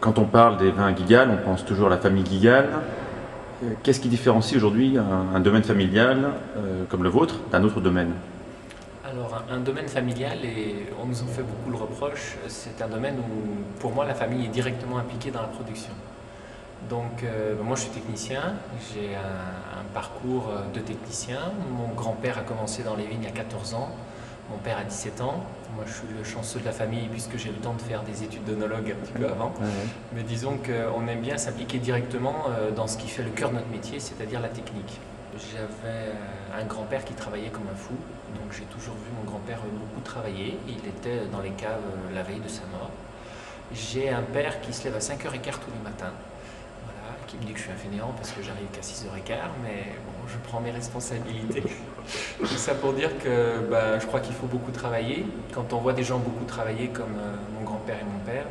Quand on parle des vins Guigal, on pense toujours à la famille Guigal. Qu'est-ce qui différencie aujourd'hui un domaine familial comme le vôtre d'un autre domaine? Alors, un domaine familial, et on nous en fait beaucoup le reproche, c'est un domaine où, pour moi, la famille est directement impliquée dans la production. Donc, moi, je suis technicien, j'ai un parcours de technicien. Mon grand-père a commencé dans les vignes à 14 ans, mon père a 17 ans. Moi, je suis le chanceux de la famille puisque j'ai eu le temps de faire des études d'œnologue un petit peu avant. Ouais, ouais. Mais disons qu'on aime bien s'impliquer directement dans ce qui fait le cœur de notre métier, c'est-à-dire la technique. J'avais un grand-père qui travaillait comme un fou, donc j'ai toujours vu mon grand-père beaucoup travailler. Il était dans les caves la veille de sa mort. J'ai un père qui se lève à 5h15 tous les matins, voilà, qui me dit que je suis un fainéant parce que j'arrive qu'à 6h15, mais bon, je prends mes responsabilités. Tout ça pour dire que je crois qu'il faut beaucoup travailler. Quand on voit des gens beaucoup travailler comme mon grand-père et mon père,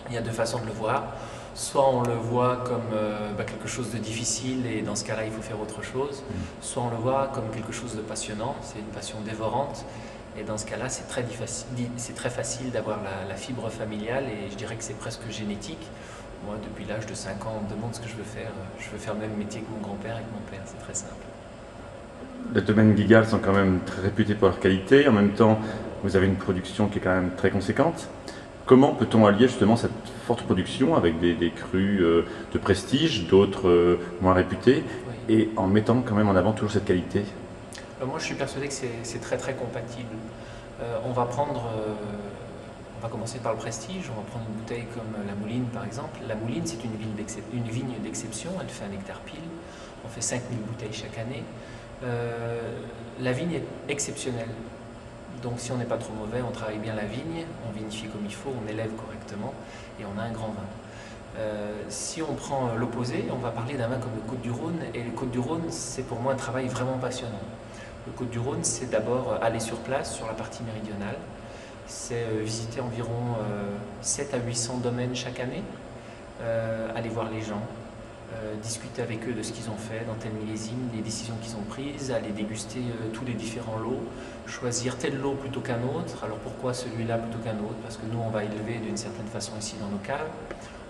il y a deux façons de le voir. Soit on le voit comme quelque chose de difficile et dans ce cas-là il faut faire autre chose, soit on le voit comme quelque chose de passionnant, c'est une passion dévorante et dans ce cas-là c'est très facile d'avoir la fibre familiale et je dirais que c'est presque génétique. Moi depuis l'âge de 5 ans on me demande ce que je veux faire. Je veux faire le même métier que mon grand-père et que mon père, c'est très simple. Les domaines Guigal sont quand même très réputés pour leur qualité. En même temps, vous avez une production qui est quand même très conséquente. Comment peut-on allier justement cette forte production avec des crus de prestige, d'autres moins réputés, Oui. et en mettant quand même en avant toujours cette qualité? Moi je suis persuadé que c'est très très compatible. On va commencer par le prestige, on va prendre une bouteille comme la Mouline par exemple. La Mouline c'est une vigne d'exception, elle fait 1 hectare pile, on fait 5000 bouteilles chaque année. La vigne est exceptionnelle. Donc si on n'est pas trop mauvais, on travaille bien la vigne, on vinifie comme il faut, on élève correctement et on a un grand vin. Si on prend l'opposé, on va parler d'un vin comme le Côtes-du-Rhône. Et le Côtes-du-Rhône, c'est pour moi un travail vraiment passionnant. Le Côtes-du-Rhône, c'est d'abord aller sur place, sur la partie méridionale. C'est visiter environ 700 à 800 domaines chaque année, aller voir les gens, discuter avec eux de ce qu'ils ont fait dans tel millésime, les décisions qu'ils ont prises, aller déguster tous les différents lots, choisir tel lot plutôt qu'un autre. Alors pourquoi celui-là plutôt qu'un autre? Parce que nous on va élever d'une certaine façon ici dans nos caves.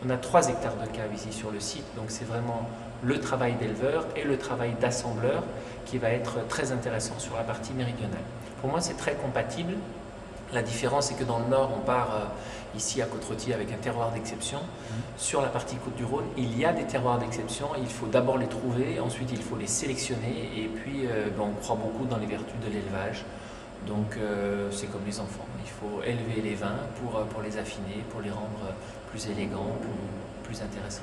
On a 3 hectares de caves ici sur le site, donc c'est vraiment le travail d'éleveur et le travail d'assembleur qui va être très intéressant sur la partie méridionale. Pour moi c'est très compatible. La différence c'est que dans le nord on part ici à Côte-Rôtier avec un terroir d'exception. Sur la partie Côte-du-Rhône, il y a des terroirs d'exception, il faut d'abord les trouver, ensuite il faut les sélectionner et puis on croit beaucoup dans les vertus de l'élevage. Donc c'est comme les enfants, il faut élever les vins pour les affiner, pour les rendre plus élégants, plus intéressants.